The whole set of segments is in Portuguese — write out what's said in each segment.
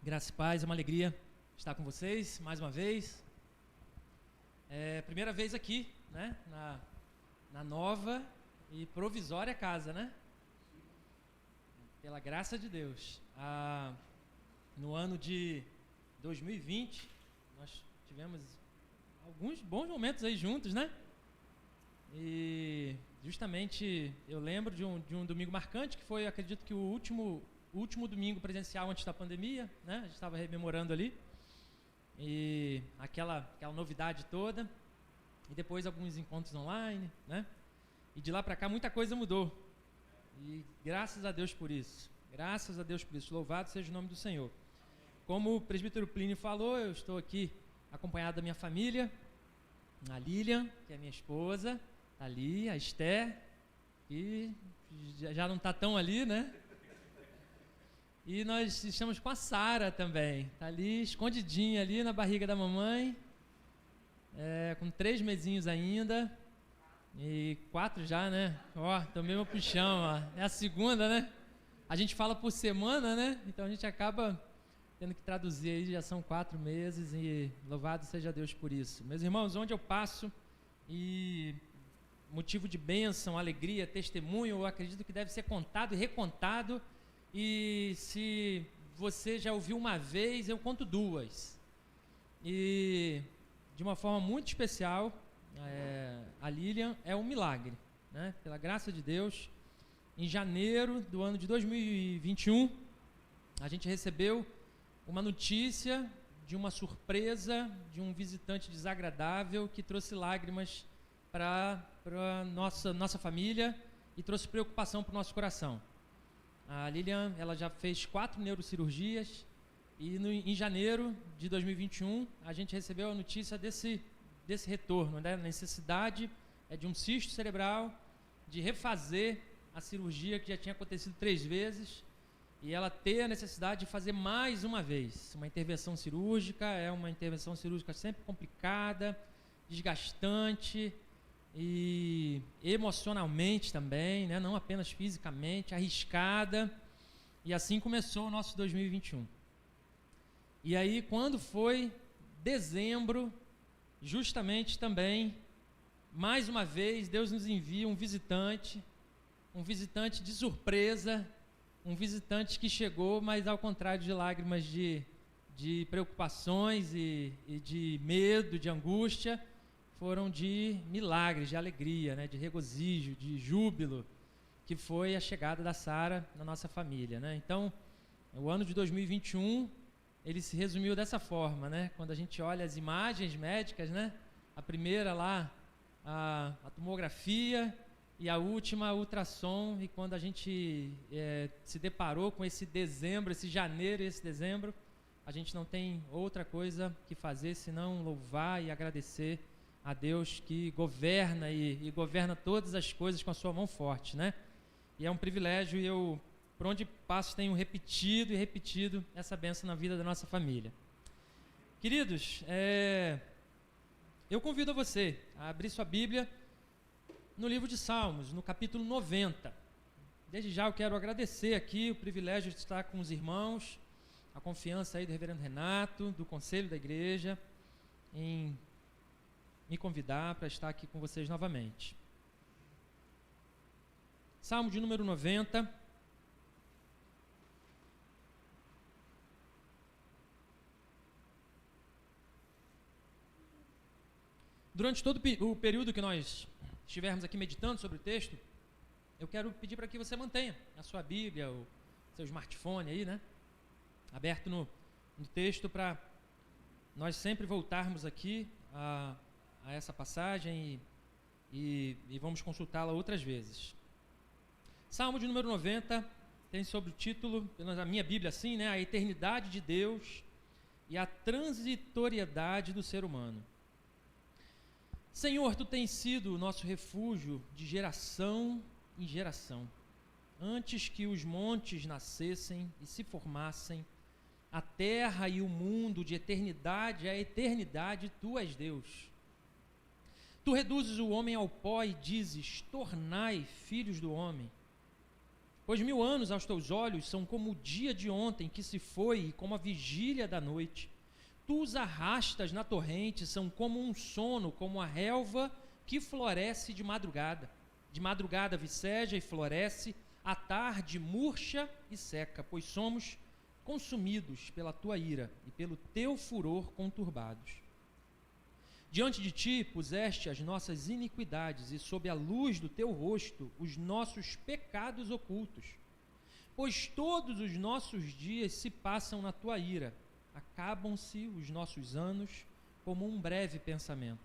Graça e paz, é uma alegria estar com vocês mais uma vez. Primeira vez aqui, né, na nova e provisória casa, né? Pela graça de Deus. No ano de 2020, nós tivemos alguns bons momentos aí juntos, né? E justamente eu lembro de um domingo marcante, que foi, acredito que o último domingo presencial antes da pandemia, né? A gente estava rememorando ali. E aquela novidade toda. E depois alguns encontros online, né? E de lá para cá muita coisa mudou. E graças a Deus por isso. Graças a Deus por isso. Louvado seja o nome do Senhor. Como o presbítero Plínio falou, eu estou aqui acompanhado da minha família. A Lilian, que é minha esposa, tá ali, a Esther, que já não está tão ali, né? E nós estamos com a Sara também, tá ali, escondidinha ali na barriga da mamãe, com 3 mesinhos ainda, e 4 já, né? Ó, tomei meu puxão, ó. É a segunda, né? A gente fala por semana, né? Então a gente acaba tendo que traduzir aí, já são 4 meses, e louvado seja Deus por isso. Meus irmãos, onde eu passo, e motivo de bênção, alegria, testemunho, eu acredito que deve ser contado e recontado. E se você já ouviu uma vez, eu conto 2. E de uma forma muito especial, a Lilian é um milagre, né? Pela graça de Deus. Em janeiro do ano de 2021, a gente recebeu uma notícia de uma surpresa de um visitante desagradável que trouxe lágrimas para nossa família e trouxe preocupação para o nosso coração. A Lilian, ela já fez 4 neurocirurgias e em janeiro de 2021 a gente recebeu a notícia desse retorno, né? A necessidade de um cisto cerebral, de refazer a cirurgia que já tinha acontecido 3 vezes e ela ter a necessidade de fazer mais uma vez. Uma intervenção cirúrgica, é uma intervenção cirúrgica sempre complicada, desgastante e emocionalmente também, né? Não apenas fisicamente, arriscada. E assim começou o nosso 2021. E aí, quando foi dezembro, justamente também, mais uma vez, Deus nos envia um visitante de surpresa, um visitante que chegou, mas ao contrário de lágrimas de preocupações e de medo, de angústia, foram de milagres, de alegria, né? De regozijo, de júbilo, que foi a chegada da Sara na nossa família, né? Então, o ano de 2021, ele se resumiu dessa forma, né? Quando a gente olha as imagens médicas, né? A primeira lá, a tomografia, e a última, a ultrassom, e quando a gente se deparou com esse dezembro, esse janeiro e esse dezembro, a gente não tem outra coisa que fazer senão louvar e agradecer a Deus que governa e governa todas as coisas com a sua mão forte, né? E é um privilégio, e eu, por onde passo, tenho repetido e repetido essa bênção na vida da nossa família. Queridos, eu convido a você a abrir sua Bíblia no livro de Salmos, no capítulo 90. Desde já eu quero agradecer aqui o privilégio de estar com os irmãos, a confiança aí do reverendo Renato, do conselho da igreja, em me convidar para estar aqui com vocês novamente. Salmo de número 90. Durante todo o período que nós estivermos aqui meditando sobre o texto, eu quero pedir para que você mantenha a sua Bíblia, o seu smartphone aí, né? Aberto no texto, para nós sempre voltarmos aqui a essa passagem e vamos consultá-la outras vezes. Salmo de número 90 tem sobre o título, na minha Bíblia assim, né? A eternidade de Deus e a transitoriedade do ser humano. Senhor, Tu tens sido o nosso refúgio de geração em geração. Antes que os montes nascessem e se formassem, a terra e o mundo de eternidade a eternidade, Tu és Deus. Tu reduzes o homem ao pó e dizes: tornai filhos do homem. Pois 1000 anos aos teus olhos são como o dia de ontem que se foi e como a vigília da noite. Tu os arrastas na torrente, são como um sono, como a relva que floresce de madrugada. De madrugada viceja e floresce, à tarde murcha e seca, pois somos consumidos pela tua ira e pelo teu furor conturbados. Diante de ti puseste as nossas iniquidades e sob a luz do teu rosto os nossos pecados ocultos. Pois todos os nossos dias se passam na tua ira, acabam-se os nossos anos como um breve pensamento.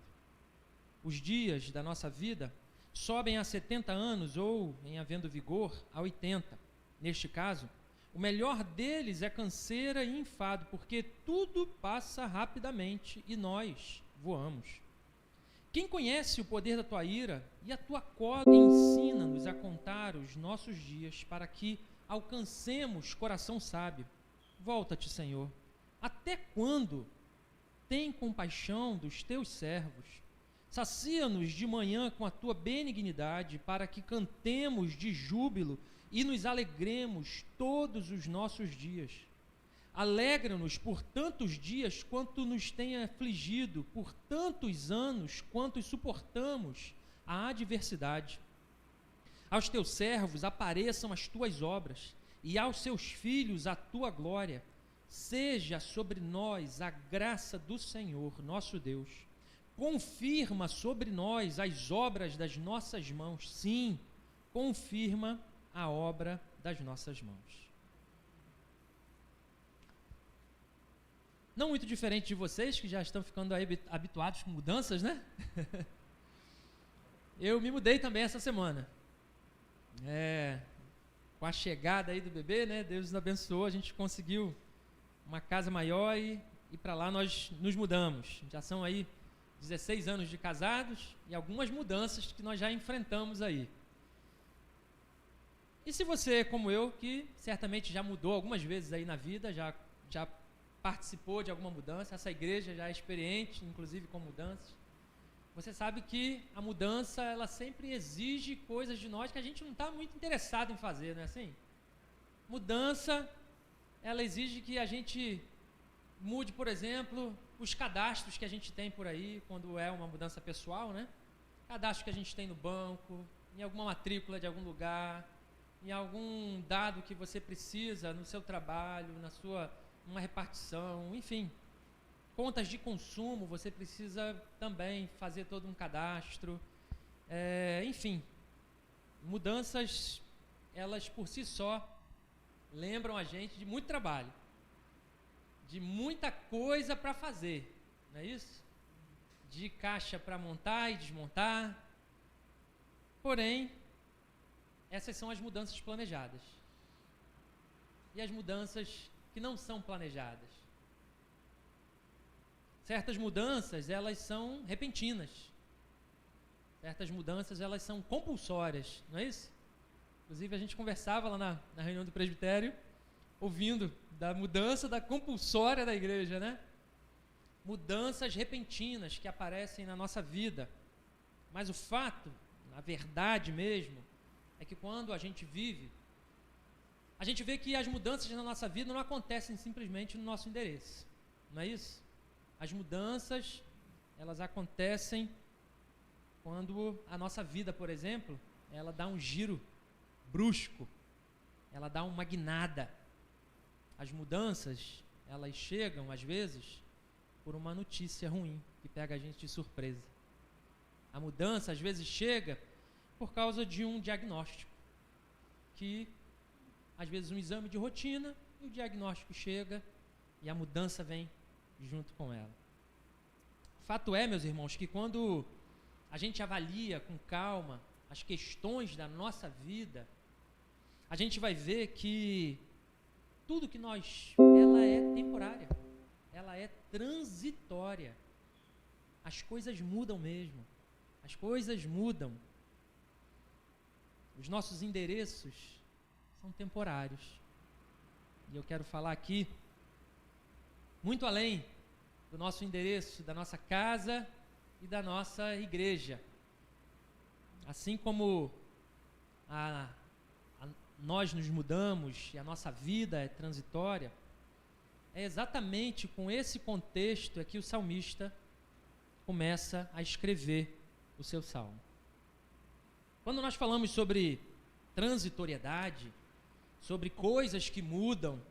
Os dias da nossa vida sobem a 70 anos ou, em havendo vigor, a 80. Neste caso, o melhor deles é canseira e enfado, porque tudo passa rapidamente e nós voamos. Quem conhece o poder da tua ira e a tua cólera ensina-nos a contar os nossos dias para que alcancemos coração sábio. Volta-te, Senhor. Até quando? Tem compaixão dos teus servos. Sacia-nos de manhã com a tua benignidade, para que cantemos de júbilo e nos alegremos todos os nossos dias. Alegra-nos por tantos dias quanto nos tem afligido, por tantos anos quanto suportamos a adversidade. Aos teus servos apareçam as tuas obras, e aos seus filhos a tua glória. Seja sobre nós a graça do Senhor, nosso Deus. Confirma sobre nós as obras das nossas mãos. Sim, confirma a obra das nossas mãos. Não muito diferente de vocês, que já estão ficando aí habituados com mudanças, né? Eu me mudei também essa semana. Com a chegada aí do bebê, né? Deus nos abençoou, a gente conseguiu uma casa maior e para lá nós nos mudamos. Já são aí 16 anos de casados e algumas mudanças que nós já enfrentamos aí. E se você, como eu, que certamente já mudou algumas vezes aí na vida, já participou de alguma mudança, essa igreja já é experiente, inclusive com mudanças, você sabe que a mudança, ela sempre exige coisas de nós que a gente não está muito interessado em fazer, não é assim? Mudança, ela exige que a gente mude, por exemplo, os cadastros que a gente tem por aí, quando é uma mudança pessoal, né? Cadastro que a gente tem no banco, em alguma matrícula de algum lugar, em algum dado que você precisa no seu trabalho, numa repartição, enfim. Contas de consumo, você precisa também fazer todo um cadastro. Enfim, mudanças, elas por si só lembram a gente de muito trabalho, de muita coisa para fazer, não é isso? De caixa para montar e desmontar. Porém, essas são as mudanças planejadas. E as mudanças que não são planejadas. Certas mudanças, elas são repentinas. Certas mudanças, elas são compulsórias, não é isso? Inclusive, a gente conversava lá na reunião do presbitério, ouvindo da mudança da compulsória da igreja, né? Mudanças repentinas que aparecem na nossa vida. Mas o fato, a verdade mesmo, é que quando a gente vive, a gente vê que as mudanças na nossa vida não acontecem simplesmente no nosso endereço, não é isso? As mudanças, elas acontecem quando a nossa vida, por exemplo, ela dá um giro brusco, ela dá uma guinada. As mudanças, elas chegam, às vezes, por uma notícia ruim, que pega a gente de surpresa. A mudança, às vezes, chega por causa de um diagnóstico, que, às vezes, um exame de rotina, e o diagnóstico chega, e a mudança vem junto com ela. Fato é, meus irmãos, que quando a gente avalia com calma as questões da nossa vida, a gente vai ver que tudo que ela é temporária, ela é transitória. As coisas mudam mesmo, as coisas mudam. Os nossos endereços são temporários. E eu quero falar aqui, muito além do nosso endereço, da nossa casa e da nossa igreja. Assim como nós nos mudamos e a nossa vida é transitória, é exatamente com esse contexto que o salmista começa a escrever o seu salmo. Quando nós falamos sobre transitoriedade, sobre coisas que mudam,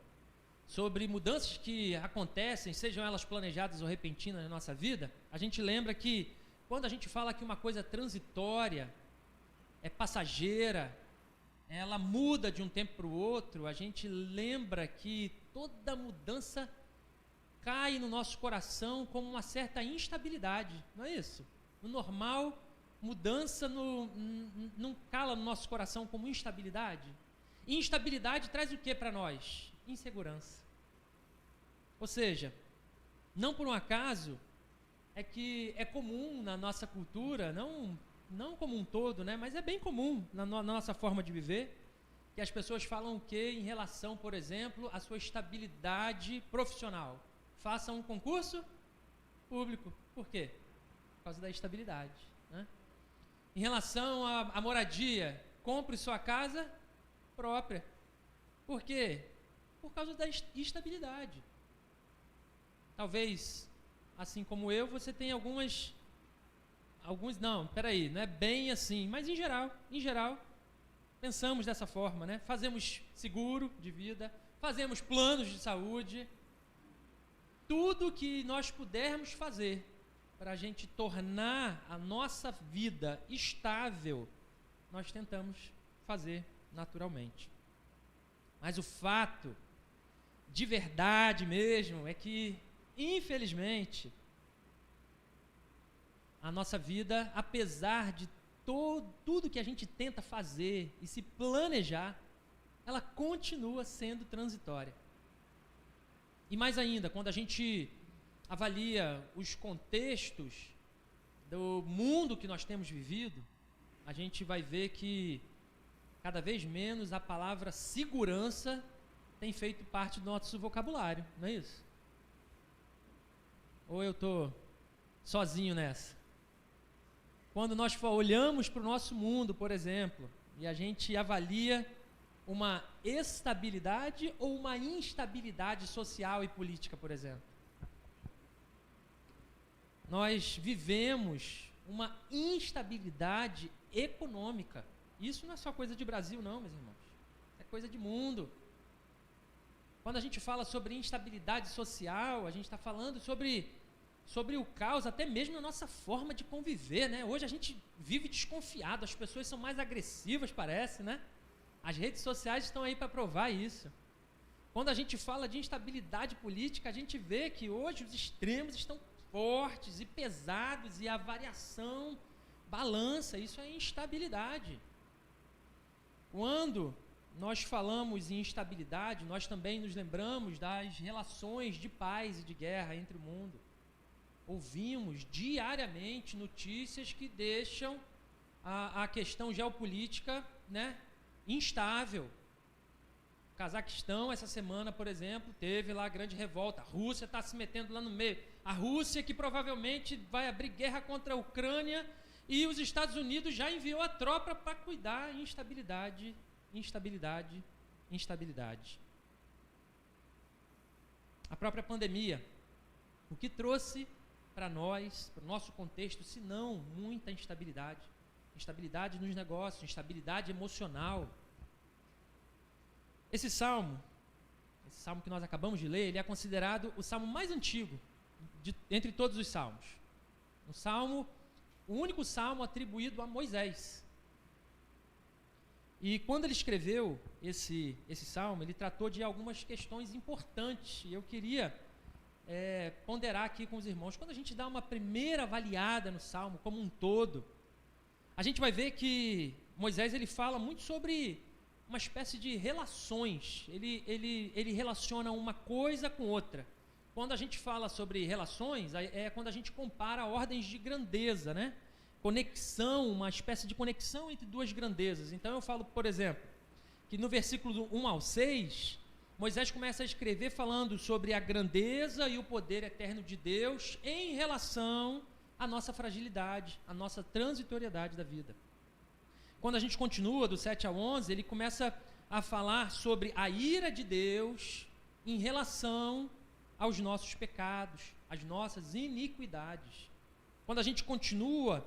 sobre mudanças que acontecem, sejam elas planejadas ou repentinas na nossa vida, a gente lembra que quando a gente fala que uma coisa é transitória, é passageira, ela muda de um tempo para o outro, a gente lembra que toda mudança cai no nosso coração como uma certa instabilidade, não é isso? No normal, mudança não cala no nosso coração como instabilidade. E instabilidade traz o que para nós? Insegurança. Ou seja, não por um acaso é que é comum na nossa cultura, não como um todo, né, mas é bem comum na nossa forma de viver, que as pessoas falam o que em relação, por exemplo, à sua estabilidade profissional. Faça um concurso público. Por quê? Por causa da estabilidade, né? Em relação à moradia, compre sua casa própria. Por quê? Por causa da estabilidade. Talvez, assim como eu, você tenha alguns, não é bem assim, mas em geral, pensamos dessa forma, né? Fazemos seguro de vida, fazemos planos de saúde, tudo que nós pudermos fazer para a gente tornar a nossa vida estável, nós tentamos fazer naturalmente. Mas o fato, de verdade mesmo, é que, infelizmente, a nossa vida, apesar de tudo que a gente tenta fazer e se planejar, ela continua sendo transitória. E mais ainda, quando a gente avalia os contextos do mundo que nós temos vivido, a gente vai ver que cada vez menos a palavra segurança tem feito parte do nosso vocabulário, não é isso? Ou eu estou sozinho nessa? Quando nós olhamos para o nosso mundo, por exemplo, e a gente avalia uma estabilidade ou uma instabilidade social e política, por exemplo. Nós vivemos uma instabilidade econômica. Isso não é só coisa de Brasil, não, meus irmãos. É coisa de mundo. Quando a gente fala sobre instabilidade social, a gente está falando sobre o caos, até mesmo na nossa forma de conviver, né? Hoje a gente vive desconfiado, as pessoas são mais agressivas, parece, né? As redes sociais estão aí para provar isso. Quando a gente fala de instabilidade política, a gente vê que hoje os extremos estão fortes e pesados e a variação balança, isso é instabilidade. Quando nós falamos em instabilidade, nós também nos lembramos das relações de paz e de guerra entre o mundo. Ouvimos diariamente notícias que deixam a questão geopolítica, né, instável. O Cazaquistão, essa semana, por exemplo, teve lá a grande revolta. A Rússia está se metendo lá no meio. A Rússia que provavelmente vai abrir guerra contra a Ucrânia e os Estados Unidos já enviou a tropa para cuidar. Instabilidade. A própria pandemia, o que trouxe para nós, para o nosso contexto, se não muita instabilidade. Instabilidade nos negócios, instabilidade emocional. Esse salmo que nós acabamos de ler, ele é considerado o salmo mais antigo entre todos os salmos. O único salmo atribuído a Moisés. E quando ele escreveu esse salmo, ele tratou de algumas questões importantes. E eu queria ponderar aqui com os irmãos. Quando a gente dá uma primeira avaliada no salmo como um todo, a gente vai ver que Moisés ele fala muito sobre uma espécie de relações. Ele relaciona uma coisa com outra. Quando a gente fala sobre relações, é quando a gente compara ordens de grandeza, né? Conexão, uma espécie de conexão entre duas grandezas. Então eu falo, por exemplo, que no versículo 1 ao 6, Moisés começa a escrever falando sobre a grandeza e o poder eterno de Deus em relação à nossa fragilidade, à nossa transitoriedade da vida. Quando a gente continua do 7 ao 11, ele começa a falar sobre a ira de Deus em relação aos nossos pecados, às nossas iniquidades. Quando a gente continua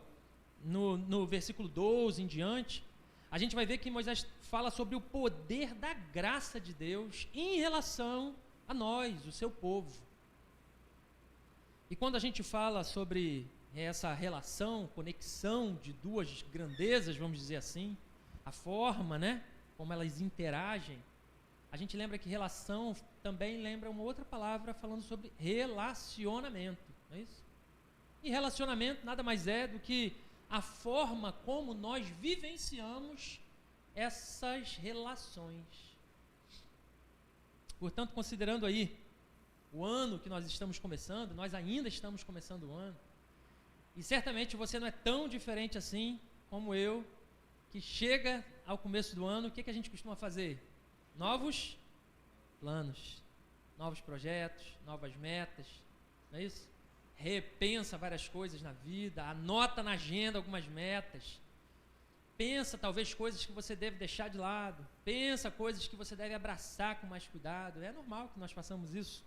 no versículo 12 em diante, a gente vai ver que Moisés fala sobre o poder da graça de Deus em relação a nós, o seu povo. E quando a gente fala sobre essa relação, conexão de duas grandezas, vamos dizer assim, a forma, né, como elas interagem, a gente lembra que relação também lembra uma outra palavra falando sobre relacionamento, não é isso? E relacionamento nada mais é do que a forma como nós vivenciamos essas relações. Portanto, considerando aí o ano que nós estamos começando, nós ainda estamos começando o ano, e certamente você não é tão diferente assim como eu, que chega ao começo do ano, o que a gente costuma fazer? Novos planos, novos projetos, novas metas, não é isso? Repensa várias coisas na vida, anota na agenda algumas metas, pensa talvez coisas que você deve deixar de lado, pensa coisas que você deve abraçar com mais cuidado. É normal que nós façamos isso.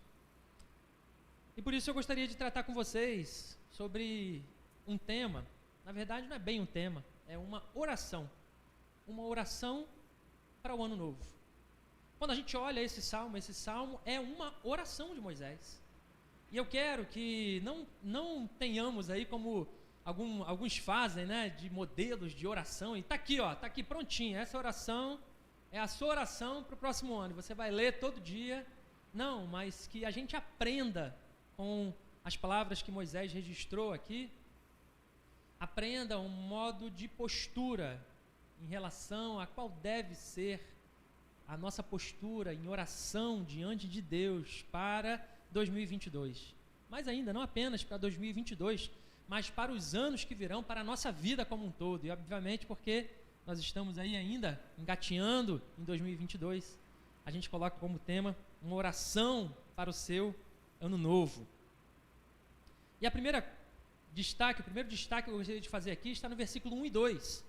E por isso eu gostaria de tratar com vocês sobre um tema, na verdade não é bem um tema, é uma oração para o ano novo. Quando a gente olha esse salmo é uma oração de Moisés. E eu quero que não tenhamos aí como alguns fazem, né, de modelos de oração, e está aqui prontinho, essa oração é a sua oração para o próximo ano, você vai ler todo dia. Não, mas que a gente aprenda com as palavras que Moisés registrou aqui, aprenda um modo de postura em relação a qual deve ser a nossa postura em oração diante de Deus para 2022, mas ainda não apenas para 2022, mas para os anos que virão, para a nossa vida como um todo. E obviamente porque nós estamos aí ainda engateando em 2022, a gente coloca como tema uma oração para o seu ano novo. E o primeiro destaque que eu gostaria de fazer aqui está no versículo 1 e 2.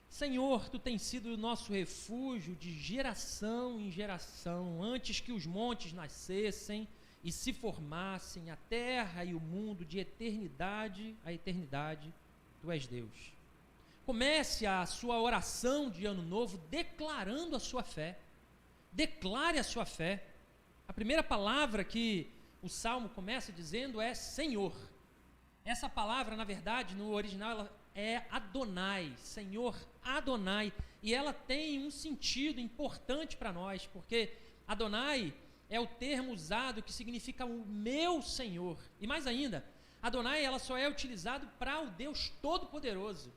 Senhor, Tu tens sido o nosso refúgio de geração em geração, antes que os montes nascessem e se formassem, a terra e o mundo, de eternidade a eternidade, Tu és Deus. Comece a sua oração de ano novo declarando a sua fé. Declare a sua fé. A primeira palavra que o Salmo começa dizendo é Senhor. Essa palavra, na verdade, no original, ela é Adonai, Senhor Adonai. E ela tem um sentido importante para nós, porque Adonai é o termo usado que significa o meu Senhor. E mais ainda, Adonai ela só é utilizado para o Deus Todo-Poderoso.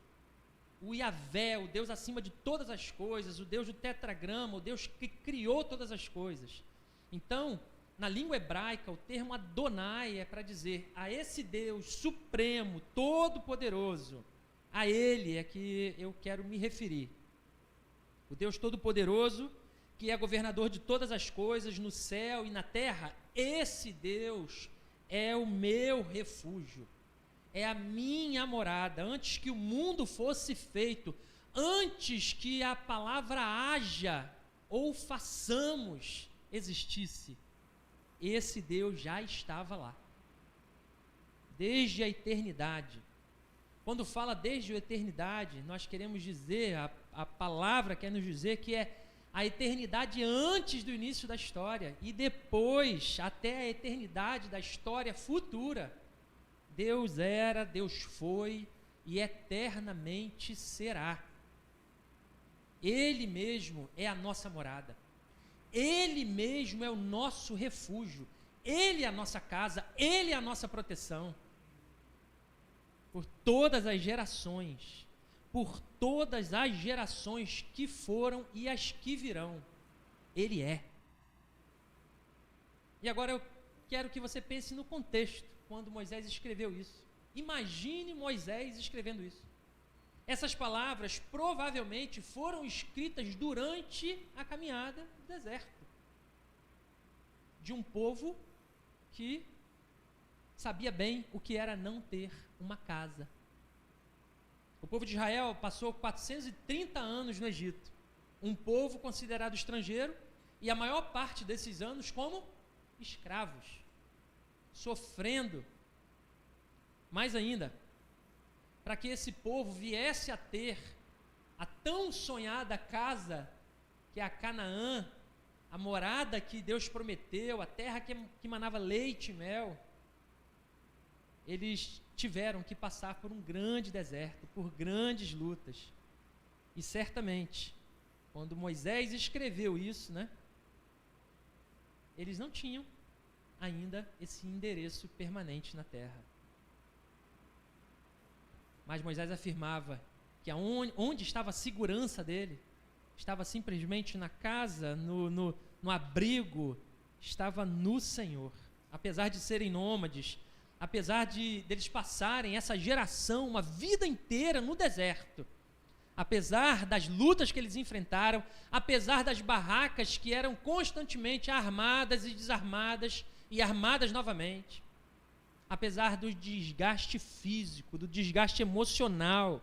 O Yahvé, o Deus acima de todas as coisas, o Deus do tetragrama, o Deus que criou todas as coisas. Então, na língua hebraica, o termo Adonai é para dizer a esse Deus supremo, todo-poderoso, a Ele é que eu quero me referir. O Deus Todo-Poderoso, que é governador de todas as coisas no céu e na terra, esse Deus é o meu refúgio, é a minha morada. Antes que o mundo fosse feito, antes que a palavra haja ou façamos existisse, esse Deus já estava lá, desde a eternidade. Quando fala desde a eternidade, nós queremos dizer, a palavra quer nos dizer que é a eternidade antes do início da história e depois, até a eternidade da história futura. Deus era, Deus foi e eternamente será. Ele mesmo é a nossa morada. Ele mesmo é o nosso refúgio. Ele é a nossa casa, Ele é a nossa proteção. Por todas as gerações, que foram e as que virão, Ele é. E agora eu quero que você pense no contexto, quando Moisés escreveu isso. Imagine Moisés escrevendo isso. Essas palavras provavelmente foram escritas durante a caminhada do deserto, de um povo que sabia bem o que era não ter uma casa. O povo de Israel passou 430 anos no Egito. um povo considerado estrangeiro, e a maior parte desses anos como escravos, sofrendo. Mais ainda, para que esse povo viesse a ter a tão sonhada casa, que é a Canaã, a morada que Deus prometeu, a terra que manava leite e mel, eles tiveram que passar por um grande deserto, por grandes lutas. E certamente, quando Moisés escreveu isso, né, eles não tinham ainda esse endereço permanente na terra. Mas Moisés afirmava que onde estava a segurança dele, estava simplesmente na casa, no abrigo, estava no Senhor. Apesar de serem nômades, apesar deles passarem essa geração, uma vida inteira no deserto, apesar das lutas que eles enfrentaram, apesar das barracas que eram constantemente armadas e desarmadas e armadas novamente, apesar do desgaste físico, do desgaste emocional,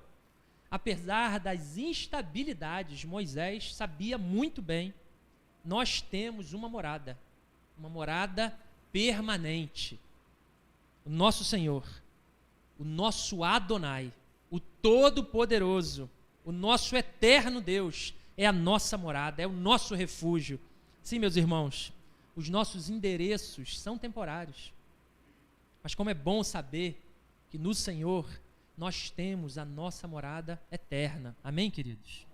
apesar das instabilidades, Moisés sabia muito bem, nós temos uma morada permanente. O nosso Senhor, o nosso Adonai, o Todo-Poderoso, o nosso eterno Deus, é a nossa morada, é o nosso refúgio. Sim, meus irmãos, os nossos endereços são temporários. Mas como é bom saber que no Senhor nós temos a nossa morada eterna. Amém, queridos?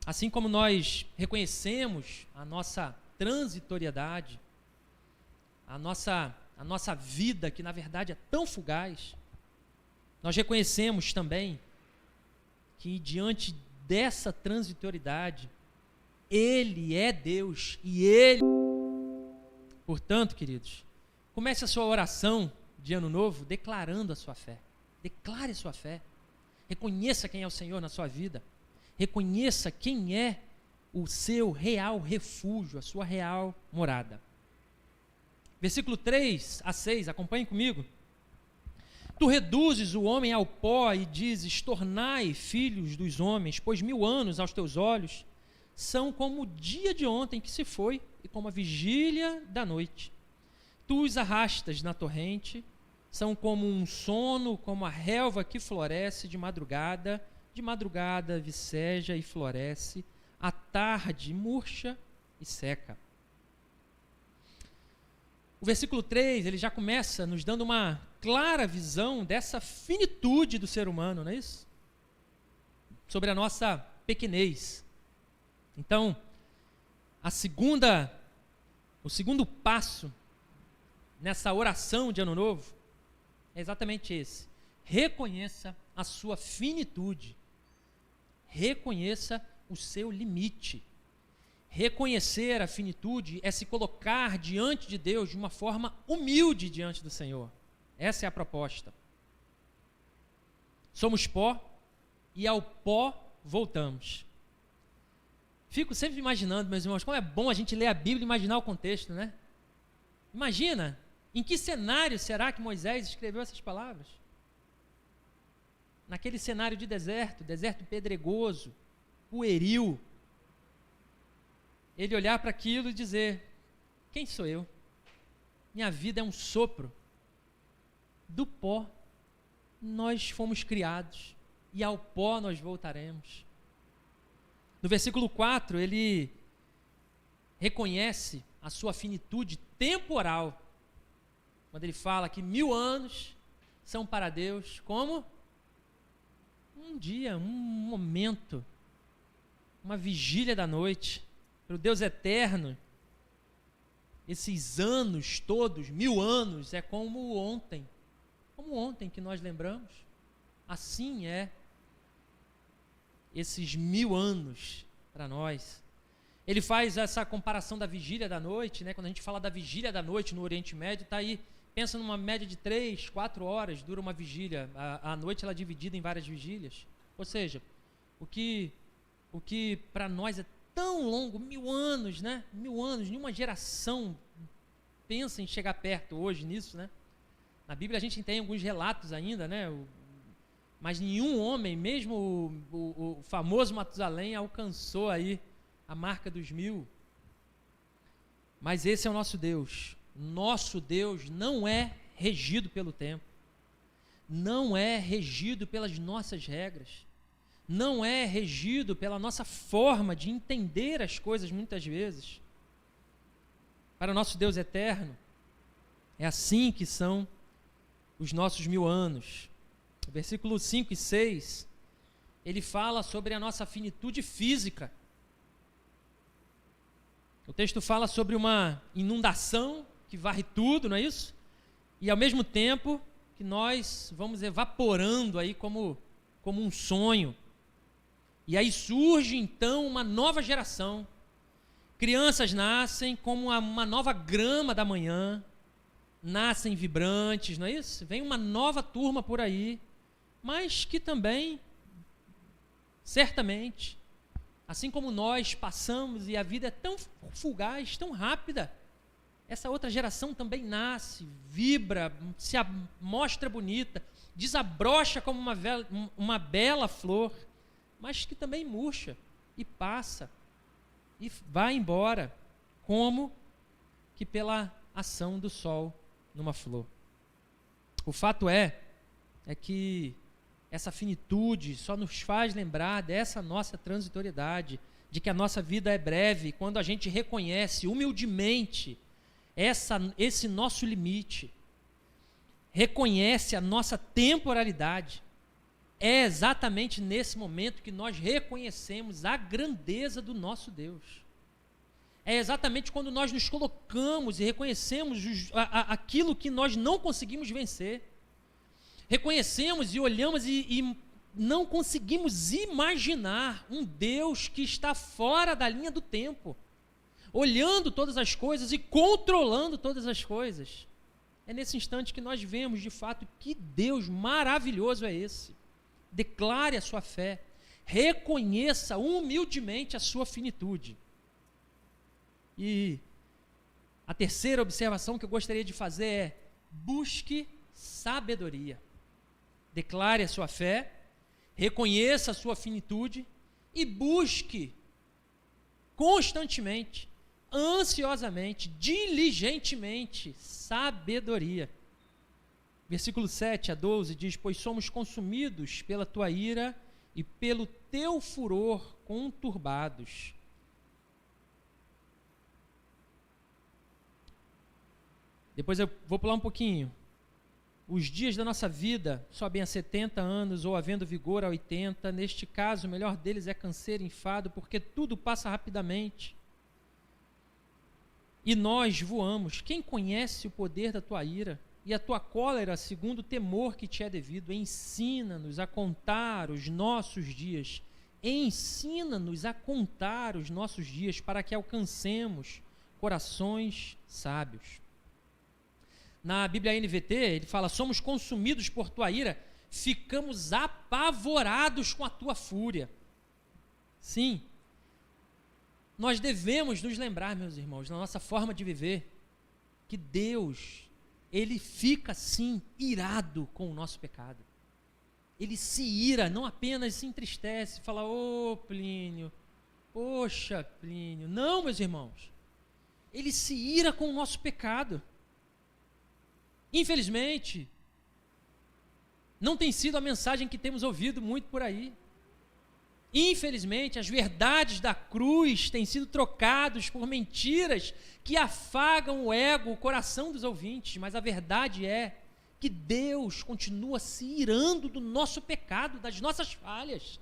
Assim como nós reconhecemos a nossa transitoriedade, a nossa vida, que na verdade é tão fugaz, nós reconhecemos também que diante dessa transitoriedade, Ele é Deus e Ele... Portanto, queridos, comece a sua oração de ano novo declarando a sua fé. Declare a sua fé. Reconheça quem é o Senhor na sua vida. Reconheça quem é o seu real refúgio, a sua real morada. Versículo 3 a 6, acompanhem comigo. Tu reduzes o homem ao pó e dizes, tornai filhos dos homens, pois 1000 anos aos teus olhos são como o dia de ontem que se foi e como a vigília da noite. Tu os arrastas na torrente, são como um sono, como a relva que floresce de madrugada viceja e floresce, à tarde murcha e seca. O versículo 3, ele já começa nos dando uma clara visão dessa finitude do ser humano, não é isso? Sobre a nossa pequenez. Então, o segundo passo nessa oração de Ano Novo é exatamente esse. Reconheça a sua finitude. Reconheça o seu limite. Reconhecer a finitude é se colocar diante de Deus de uma forma humilde diante do Senhor. Essa é a proposta. Somos pó e ao pó voltamos. Fico sempre imaginando, meus irmãos, como é bom a gente ler a Bíblia e imaginar o contexto, né? Imagina, em que cenário será que Moisés escreveu essas palavras? Naquele cenário de deserto pedregoso, pueril. Ele olhar para aquilo e dizer, quem sou eu? Minha vida é um sopro. Do pó nós fomos criados e ao pó nós voltaremos. No versículo 4, ele reconhece a sua finitude temporal, quando ele fala que 1000 anos são para Deus como um dia, um momento, uma vigília da noite. Para o Deus eterno, esses anos todos, 1000 anos, é como ontem que nós lembramos. Assim é esses 1000 anos para nós. Ele faz essa comparação da vigília da noite, né? Quando a gente fala da vigília da noite no Oriente Médio, está aí, pensa numa média de 3, 4 horas, dura uma vigília. A noite ela é dividida em várias vigílias. Ou seja, o que para nós é tão longo, 1000 anos, né? 1000 anos, nenhuma geração pensa em chegar perto hoje nisso, né? Na Bíblia a gente tem alguns relatos ainda, né? mas nenhum homem, mesmo o famoso Matusalém, alcançou aí a marca dos 1000. Mas esse é o nosso Deus. Nosso Deus não é regido pelo tempo, não é regido pelas nossas regras, não é regido pela nossa forma de entender as coisas muitas vezes. Para o nosso Deus eterno, é assim que são os nossos 1000 anos. O versículo 5 e 6, ele fala sobre a nossa finitude física. O texto fala sobre uma inundação que varre tudo, não é isso? E ao mesmo tempo que nós vamos evaporando aí como um sonho. E aí surge então uma nova geração. Crianças nascem como uma nova grama da manhã, nascem vibrantes, não é isso? Vem uma nova turma por aí, mas que também, certamente, assim como nós passamos e a vida é tão fugaz, tão rápida, essa outra geração também nasce, vibra, se mostra bonita, desabrocha como uma bela flor, mas que também murcha e passa e vai embora, como que pela ação do sol numa flor. O fato é que essa finitude só nos faz lembrar dessa nossa transitoriedade, de que a nossa vida é breve, quando a gente reconhece humildemente esse nosso limite, reconhece a nossa temporalidade. É exatamente nesse momento que nós reconhecemos a grandeza do nosso Deus. É exatamente quando nós nos colocamos e reconhecemos aquilo que nós não conseguimos vencer. Reconhecemos e olhamos e não conseguimos imaginar um Deus que está fora da linha do tempo, olhando todas as coisas e controlando todas as coisas. É nesse instante que nós vemos, de fato, que Deus maravilhoso é esse. Declare a sua fé, reconheça humildemente a sua finitude. E a terceira observação que eu gostaria de fazer é: busque sabedoria. Declare a sua fé, reconheça a sua finitude e busque constantemente, ansiosamente, diligentemente sabedoria. Versículo 7 a 12 diz: pois somos consumidos pela tua ira e pelo teu furor conturbados. Depois eu vou pular um pouquinho. Os dias da nossa vida sobem a 70 anos ou havendo vigor a 80. Neste caso, o melhor deles é canseiro e enfado, porque tudo passa rapidamente. E nós voamos. Quem conhece o poder da tua ira e a tua cólera segundo o temor que te é devido? Ensina-nos a contar os nossos dias. Ensina-nos a contar os nossos dias para que alcancemos corações sábios. Na Bíblia NVT, ele fala: somos consumidos por tua ira, ficamos apavorados com a tua fúria. Sim, nós devemos nos lembrar, meus irmãos, na nossa forma de viver, que Deus, Ele fica sim irado com o nosso pecado. Ele se ira, não apenas se entristece, fala: ô Plínio, poxa Plínio. Não, meus irmãos, Ele se ira com o nosso pecado. Infelizmente, não tem sido a mensagem que temos ouvido muito por aí. Infelizmente, as verdades da cruz têm sido trocadas por mentiras que afagam o ego, o coração dos ouvintes, mas a verdade é que Deus continua se irando do nosso pecado, das nossas falhas.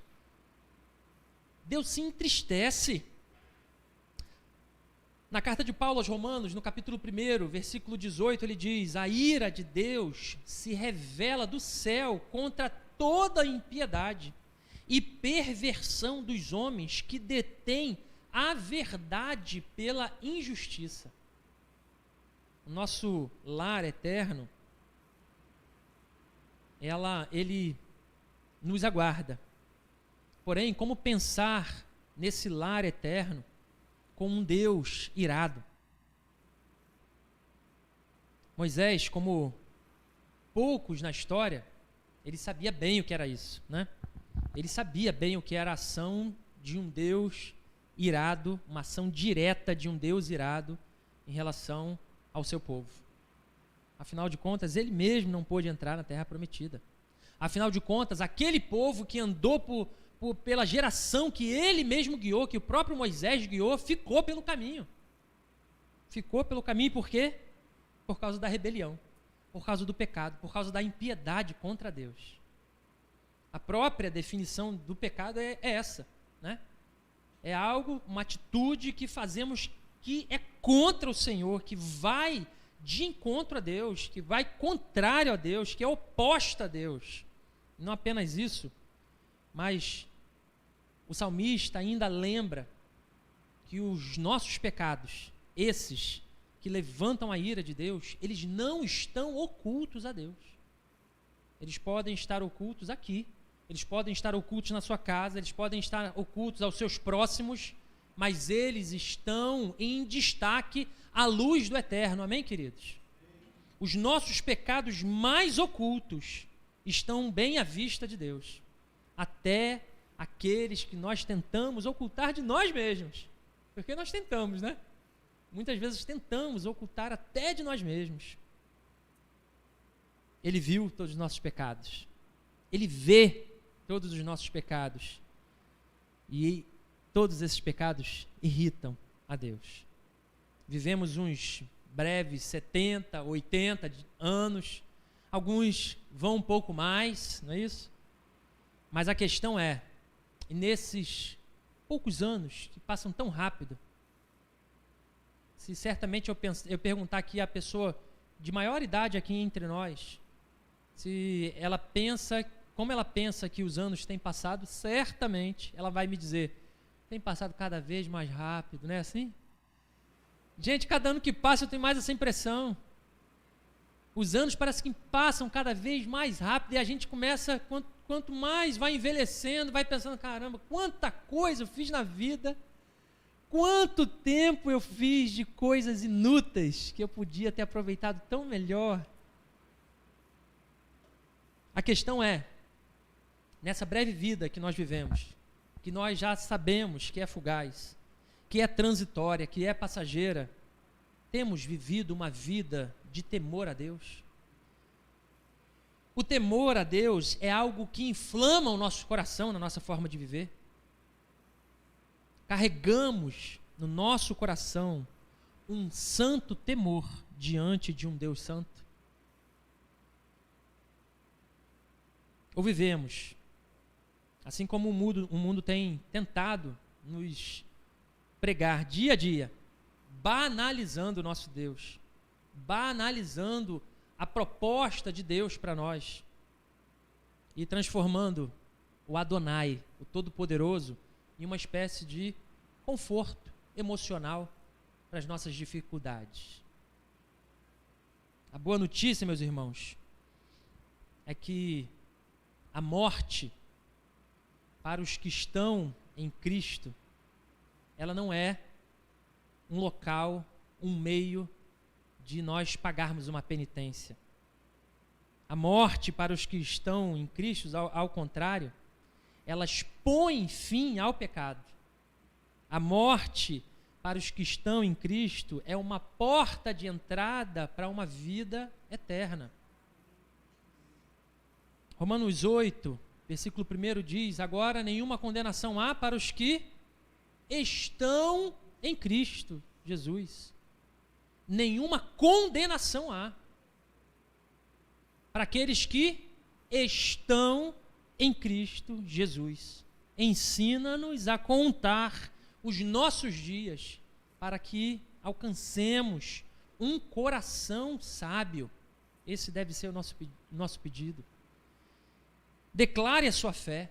Deus se entristece. Na carta de Paulo aos Romanos, no capítulo 1, versículo 18, ele diz: a ira de Deus se revela do céu contra toda a impiedade e perversão dos homens que detêm a verdade pela injustiça. O nosso lar eterno, ele nos aguarda. Porém, como pensar nesse lar eterno com um Deus irado? Moisés, como poucos na história, Ele sabia bem o que era isso, né? Ele sabia bem o que era a ação de um Deus irado, uma ação direta de um Deus irado em relação ao seu povo. Afinal de contas, ele mesmo não pôde entrar na terra prometida. Afinal de contas, aquele povo que andou pela geração que ele mesmo guiou, que o próprio Moisés guiou, ficou pelo caminho. Ficou pelo caminho por quê? Por causa da rebelião, por causa do pecado, por causa da impiedade contra Deus. A própria definição do pecado é essa, né? É algo, uma atitude que fazemos que é contra o Senhor, que vai de encontro a Deus, que vai contrário a Deus, que é oposta a Deus. Não apenas isso, mas o salmista ainda lembra que os nossos pecados, esses que levantam a ira de Deus, eles não estão ocultos a Deus. Eles podem estar ocultos aqui, eles podem estar ocultos na sua casa, eles podem estar ocultos aos seus próximos, mas eles estão em destaque à luz do eterno. Amém, queridos? Os nossos pecados mais ocultos estão bem à vista de Deus, até aqueles que nós tentamos ocultar de nós mesmos, porque nós tentamos, né? Muitas vezes tentamos ocultar até de nós mesmos. Ele viu todos os nossos pecados, ele vê todos os nossos pecados, e todos esses pecados irritam a Deus. Vivemos uns breves 70, 80 anos, alguns vão um pouco mais, não é isso? Mas a questão é, nesses poucos anos que passam tão rápido, se certamente eu perguntar aqui a pessoa de maior idade aqui entre nós, se ela pensa, como ela pensa que os anos têm passado, certamente ela vai me dizer, tem passado cada vez mais rápido, não é assim? Gente, cada ano que passa eu tenho mais essa impressão. Os anos parece que passam cada vez mais rápido e a gente começa, quanto mais vai envelhecendo, vai pensando, caramba, quanta coisa eu fiz na vida, quanto tempo eu fiz de coisas inúteis que eu podia ter aproveitado tão melhor. A questão é, nessa breve vida que nós vivemos, que nós já sabemos que é fugaz, que é transitória, que é passageira, temos vivido uma vida de temor a Deus? O temor a Deus é algo que inflama o nosso coração, na nossa forma de viver. Carregamos no nosso coração um santo temor diante de um Deus santo. Ou vivemos, assim como o mundo tem tentado nos pregar dia a dia, banalizando o nosso Deus, banalizando a proposta de Deus para nós e transformando o Adonai, o Todo-Poderoso, em uma espécie de conforto emocional para as nossas dificuldades. A boa notícia, meus irmãos, é que a morte para os que estão em Cristo, ela não é um local, um meio de nós pagarmos uma penitência. A morte para os que estão em Cristo, ao contrário, elas põem fim ao pecado. A morte para os que estão em Cristo é uma porta de entrada para uma vida eterna. Romanos 8, versículo 1 diz, agora nenhuma condenação há para os que estão em Cristo Jesus. Nenhuma condenação há para aqueles que estão em Cristo Jesus. Ensina-nos a contar os nossos dias para que alcancemos um coração sábio. Esse deve ser o nosso pedido. Declare a sua fé,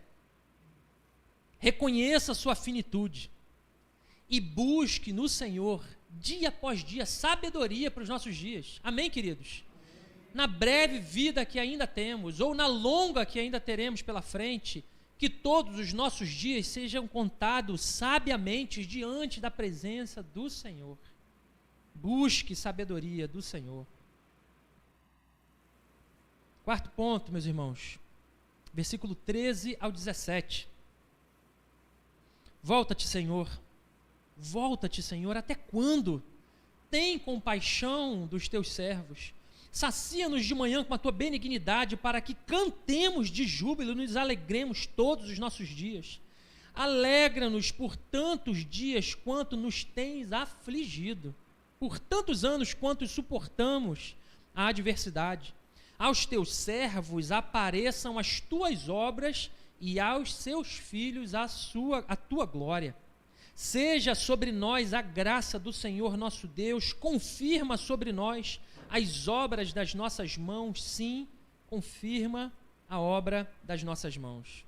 reconheça a sua finitude e busque no Senhor, dia após dia, sabedoria para os nossos dias. Amém, queridos? Na breve vida que ainda temos, ou na longa que ainda teremos pela frente, que todos os nossos dias sejam contados sabiamente diante da presença do Senhor. Busque sabedoria do Senhor. Quarto ponto, meus irmãos, versículo 13 ao 17. Volta-te, Senhor, até quando? Tem compaixão dos teus servos. Sacia-nos de manhã com a tua benignidade, para que cantemos de júbilo e nos alegremos todos os nossos dias. Alegra-nos por tantos dias quanto nos tens afligido, por tantos anos quanto suportamos a adversidade. Aos teus servos apareçam as tuas obras e aos seus filhos a tua glória. Seja sobre nós a graça do Senhor nosso Deus, confirma sobre nós as obras das nossas mãos, sim, confirma a obra das nossas mãos.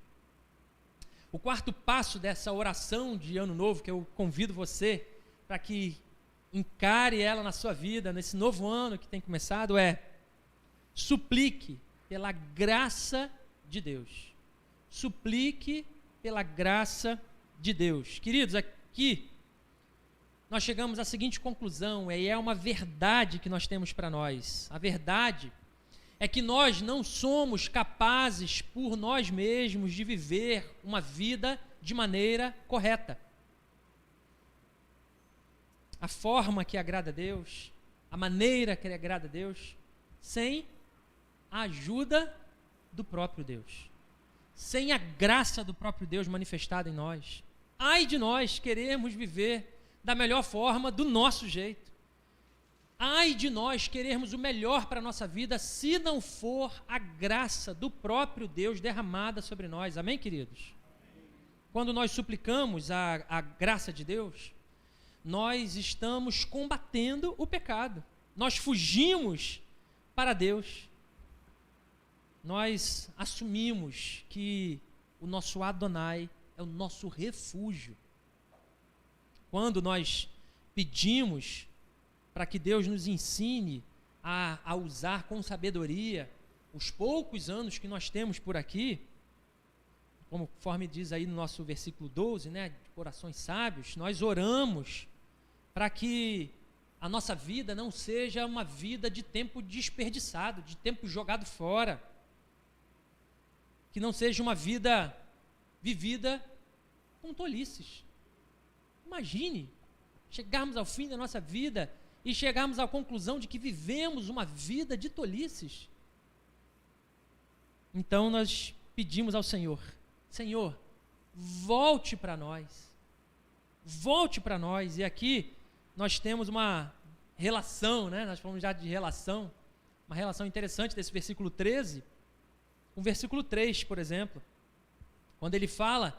O quarto passo dessa oração de Ano Novo, que eu convido você para que encare ela na sua vida, nesse novo ano que tem começado, é: suplique pela graça de Deus. Suplique pela graça de Deus. Queridos, aqui nós chegamos à seguinte conclusão, e é uma verdade que nós temos para nós. A verdade é que nós não somos capazes por nós mesmos de viver uma vida de maneira correta. A forma que agrada a Deus, a maneira que agrada a Deus, sem a ajuda do próprio Deus, sem a graça do próprio Deus manifestada em nós. Ai de nós queremos viver da melhor forma, do nosso jeito. Ai de nós querermos o melhor para a nossa vida, se não for a graça do próprio Deus derramada sobre nós. Amém, queridos? Quando nós suplicamos a graça de Deus, nós estamos combatendo o pecado. Nós fugimos para Deus. Nós assumimos que o nosso Adonai é o nosso refúgio. Quando nós pedimos para que Deus nos ensine a usar com sabedoria os poucos anos que nós temos por aqui, conforme diz aí no nosso versículo 12, né, de corações sábios, nós oramos para que a nossa vida não seja uma vida de tempo desperdiçado, de tempo jogado fora, que não seja uma vida vivida com tolices. Imagine chegarmos ao fim da nossa vida e chegarmos à conclusão de que vivemos uma vida de tolices. Então nós pedimos ao Senhor: Senhor, volte para nós. Volte para nós. E aqui nós temos uma relação, né? Nós falamos já de relação, uma relação interessante desse versículo 13 com o versículo 3, por exemplo. Quando ele fala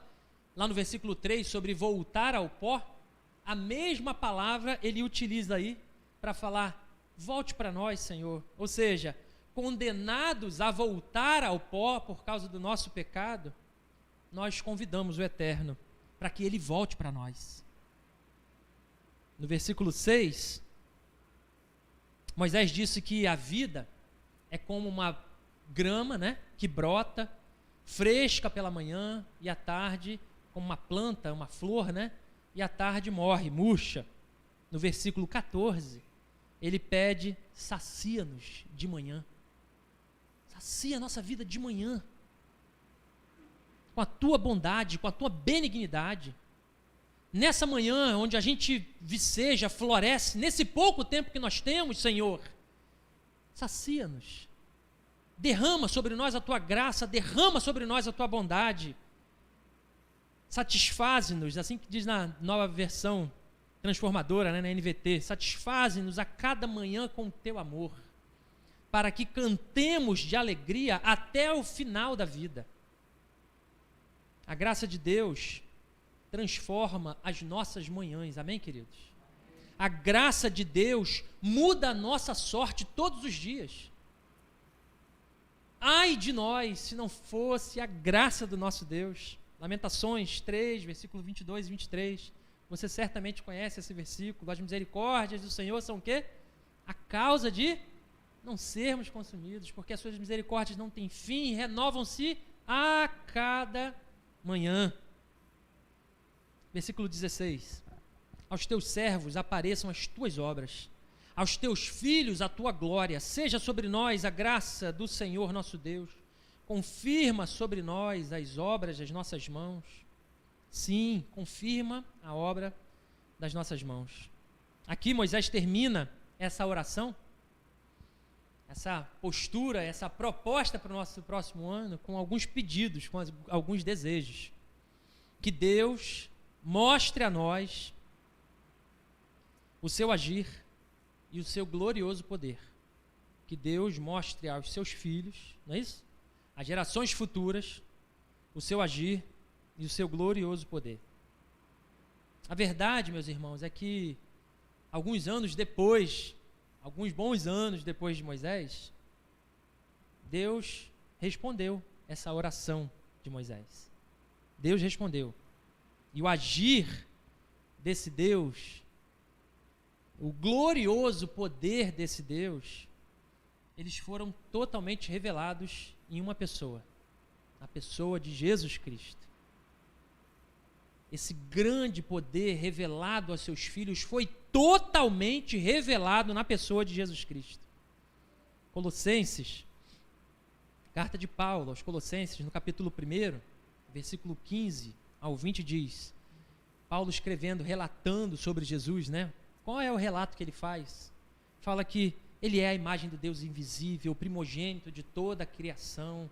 lá no versículo 3 sobre voltar ao pó, a mesma palavra ele utiliza aí para falar: volte para nós, Senhor. Ou seja, condenados a voltar ao pó por causa do nosso pecado, nós convidamos o Eterno para que Ele volte para nós. No versículo 6, Moisés disse que a vida é como uma grama, né, que brota, fresca pela manhã, e à tarde, como uma planta, uma flor, né, e à tarde morre, murcha. No versículo 14, ele pede: sacia-nos de manhã. Sacia a nossa vida de manhã, com a tua bondade, com a tua benignidade. Nessa manhã, onde a gente viceja, floresce, nesse pouco tempo que nós temos, Senhor, sacia-nos. Derrama sobre nós a tua graça, derrama sobre nós a tua bondade. Satisfaze-nos, assim que diz na nova versão transformadora, né, na NVT, satisfaze-nos a cada manhã com o teu amor, para que cantemos de alegria até o final da vida. A graça de Deus transforma as nossas manhãs, amém, queridos? A graça de Deus muda a nossa sorte todos os dias. Ai de nós, se não fosse a graça do nosso Deus. Lamentações 3, versículo 22 e 23. Você certamente conhece esse versículo. As misericórdias do Senhor são o quê? A causa de não sermos consumidos, porque as suas misericórdias não têm fim e renovam-se a cada manhã. Versículo 16. Aos teus servos apareçam as tuas obras, aos teus filhos a tua glória. Seja sobre nós a graça do Senhor nosso Deus. confirma sobre nós as obras das nossas mãos. Sim, confirma a obra das nossas mãos. Aqui Moisés termina essa oração, essa postura, essa proposta para o nosso próximo ano, com alguns pedidos, com alguns desejos. Que Deus mostre a nós o seu agir e o seu glorioso poder. Que Deus mostre aos seus filhos, não é isso? Às gerações futuras, o seu agir e o seu glorioso poder. A verdade, meus irmãos, é que alguns anos depois, alguns bons anos depois de Moisés, Deus respondeu essa oração de Moisés. Deus respondeu. E o agir desse Deus, o glorioso poder desse Deus, eles foram totalmente revelados em uma pessoa, a pessoa de Jesus Cristo. Esse grande poder revelado aos seus filhos foi totalmente revelado na pessoa de Jesus Cristo. Colossenses, carta de Paulo aos Colossenses, no capítulo 1, versículo 15 ao 20 diz, Paulo escrevendo, relatando sobre Jesus, né? Qual é o relato que ele faz? Fala que ele é a imagem do Deus invisível, o primogênito de toda a criação,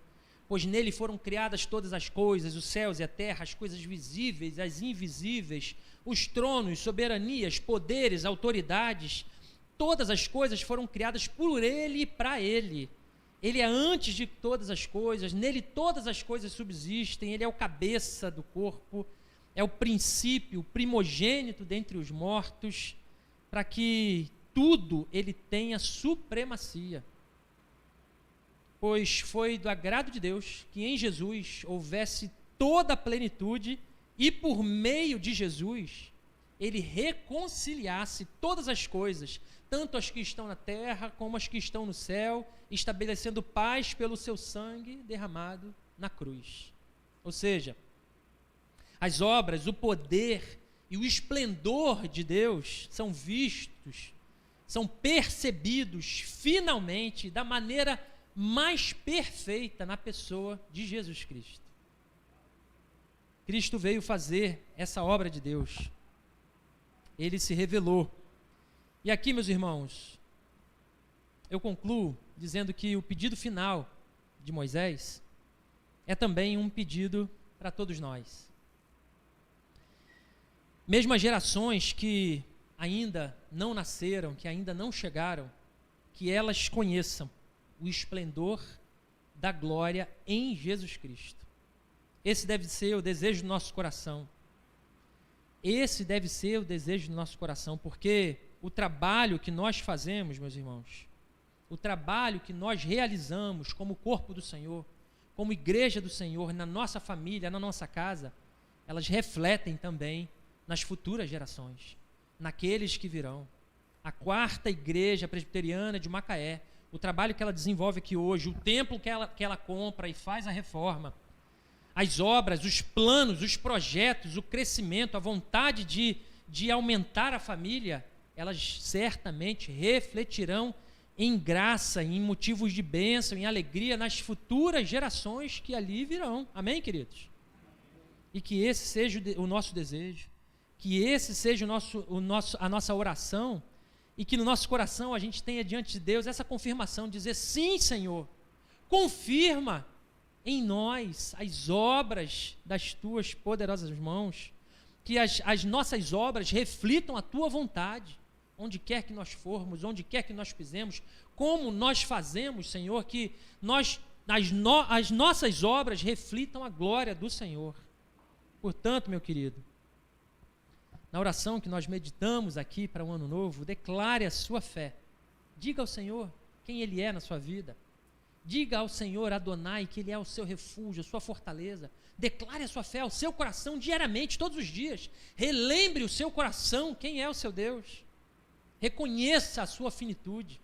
pois nele foram criadas todas as coisas, os céus e a terra, as coisas visíveis, as invisíveis, os tronos, soberanias, poderes, autoridades, todas as coisas foram criadas por ele e para ele. Ele é antes de todas as coisas, nele todas as coisas subsistem, ele é o cabeça do corpo, é o princípio, o primogênito dentre os mortos, para que tudo ele tenha supremacia. Pois foi do agrado de Deus que em Jesus houvesse toda a plenitude e por meio de Jesus ele reconciliasse todas as coisas, tanto as que estão na terra como as que estão no céu, estabelecendo paz pelo seu sangue derramado na cruz. Ou seja, as obras, o poder e o esplendor de Deus são vistos, são percebidos finalmente da maneira mais perfeita na pessoa de Jesus Cristo. Cristo veio fazer essa obra de Deus. Ele se revelou. E aqui, meus irmãos, eu concluo dizendo que o pedido final de Moisés é também um pedido para todos nós. Mesmo as gerações que ainda não nasceram, que ainda não chegaram, que elas conheçam o esplendor da glória em Jesus Cristo. Esse deve ser o desejo do nosso coração. Esse deve ser o desejo do nosso coração, porque o trabalho que nós fazemos, meus irmãos, o trabalho que nós realizamos como corpo do Senhor, como igreja do Senhor, na nossa família, na nossa casa, elas refletem também nas futuras gerações, naqueles que virão. A quarta igreja presbiteriana de Macaé, o trabalho que ela desenvolve aqui hoje, o templo que ela compra e faz a reforma, as obras, os planos, os projetos, o crescimento, a vontade de aumentar a família, elas certamente refletirão em graça, em motivos de bênção, em alegria nas futuras gerações que ali virão. Amém, queridos? E que esse seja o nosso desejo, que esse seja a nossa oração, e que no nosso coração a gente tenha diante de Deus essa confirmação, dizer, sim, Senhor, confirma em nós as obras das tuas poderosas mãos, que as nossas obras reflitam a tua vontade, onde quer que nós formos, onde quer que nós pisemos, como nós fazemos, Senhor, que as nossas obras reflitam a glória do Senhor. Portanto, meu querido, na oração que nós meditamos aqui para um ano novo, declare a sua fé. Diga ao Senhor quem Ele é na sua vida. Diga ao Senhor Adonai que Ele é o seu refúgio, a sua fortaleza. Declare a sua fé ao seu coração diariamente, todos os dias. Relembre o seu coração quem é o seu Deus. Reconheça a sua finitude.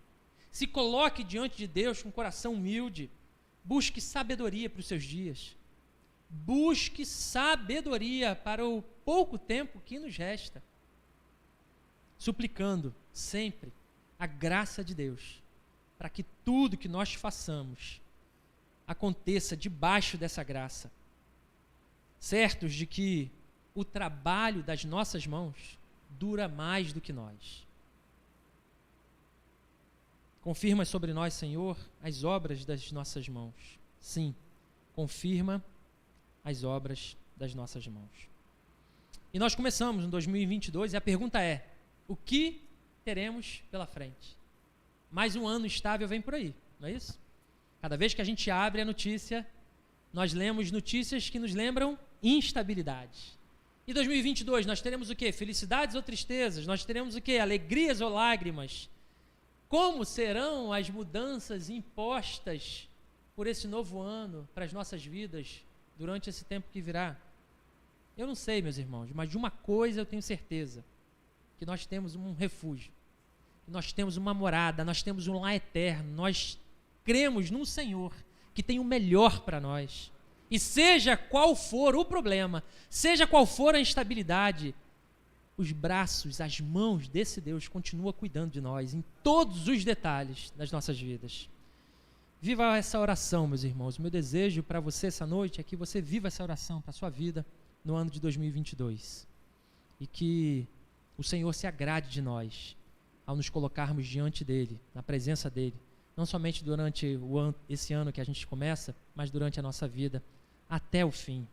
Se coloque diante de Deus com um coração humilde. Busque sabedoria para os seus dias. Busque sabedoria para o pouco tempo que nos resta, suplicando sempre a graça de Deus, para que tudo que nós façamos aconteça debaixo dessa graça, certos de que o trabalho das nossas mãos dura mais do que nós. Confirma sobre nós, Senhor, as obras das nossas mãos. Sim, confirma as obras das nossas mãos. E nós começamos em 2022 e a pergunta é: o que teremos pela frente? Mais um ano estável vem por aí, não é isso? Cada vez que a gente abre a notícia, nós lemos notícias que nos lembram instabilidade. Em 2022 nós teremos o quê? Felicidades ou tristezas? Nós teremos o quê? Alegrias ou lágrimas? Como serão as mudanças impostas por esse novo ano para as nossas vidas durante esse tempo que virá? Eu não sei, meus irmãos, mas de uma coisa eu tenho certeza: que nós temos um refúgio, que nós temos uma morada, nós temos um lar eterno, nós cremos num Senhor que tem o melhor para nós. E seja qual for o problema, seja qual for a instabilidade, os braços, as mãos desse Deus continuam cuidando de nós em todos os detalhes das nossas vidas. Viva essa oração, meus irmãos. O meu desejo para você essa noite é que você viva essa oração para a sua vida no ano de 2022. E que o Senhor se agrade de nós ao nos colocarmos diante dEle, na presença dEle, não somente durante esse ano que a gente começa, mas durante a nossa vida, até o fim.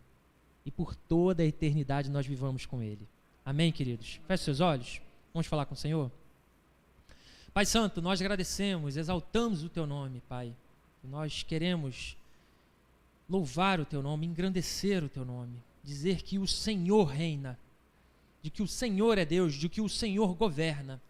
E por toda a eternidade nós vivamos com Ele. Amém, queridos? Feche seus olhos. Vamos falar com o Senhor? Pai Santo, nós agradecemos, exaltamos o Teu nome, Pai. Nós queremos louvar o Teu nome, engrandecer o Teu nome, dizer que o Senhor reina, de que o Senhor é Deus, de que o Senhor governa,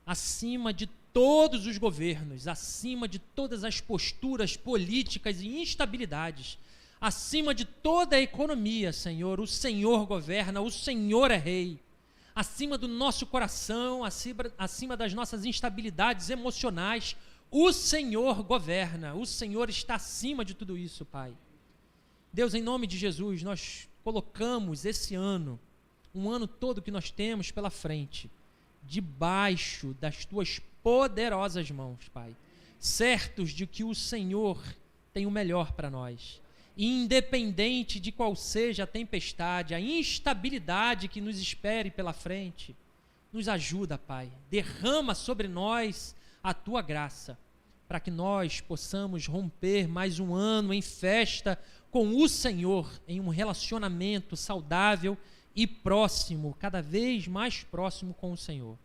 acima de todos os governos, acima de todas as posturas políticas e instabilidades, acima de toda a economia, Senhor, o Senhor governa, o Senhor é Rei. Acima do nosso coração, acima das nossas instabilidades emocionais, o Senhor governa, o Senhor está acima de tudo isso, Pai. Deus, em nome de Jesus, nós colocamos esse ano, um ano todo que nós temos pela frente, debaixo das Tuas poderosas mãos, Pai, certos de que o Senhor tem o melhor para nós. E independente de qual seja a tempestade, a instabilidade que nos espere pela frente, nos ajuda, Pai, derrama sobre nós a Tua graça, para que nós possamos romper mais um ano em festa com o Senhor, em um relacionamento saudável e próximo, cada vez mais próximo com o Senhor.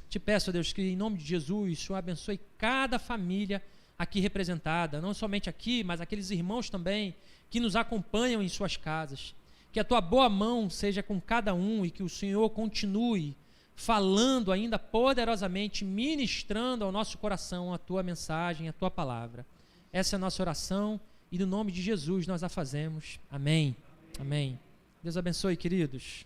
Te peço, Deus, que em nome de Jesus, o Senhor abençoe cada família aqui representada, não somente aqui, mas aqueles irmãos também que nos acompanham em suas casas. Que a Tua boa mão seja com cada um e que o Senhor continue falando ainda poderosamente, ministrando ao nosso coração a Tua mensagem, a Tua palavra. Essa é a nossa oração e no nome de Jesus nós a fazemos. Amém. Amém. Deus abençoe, queridos.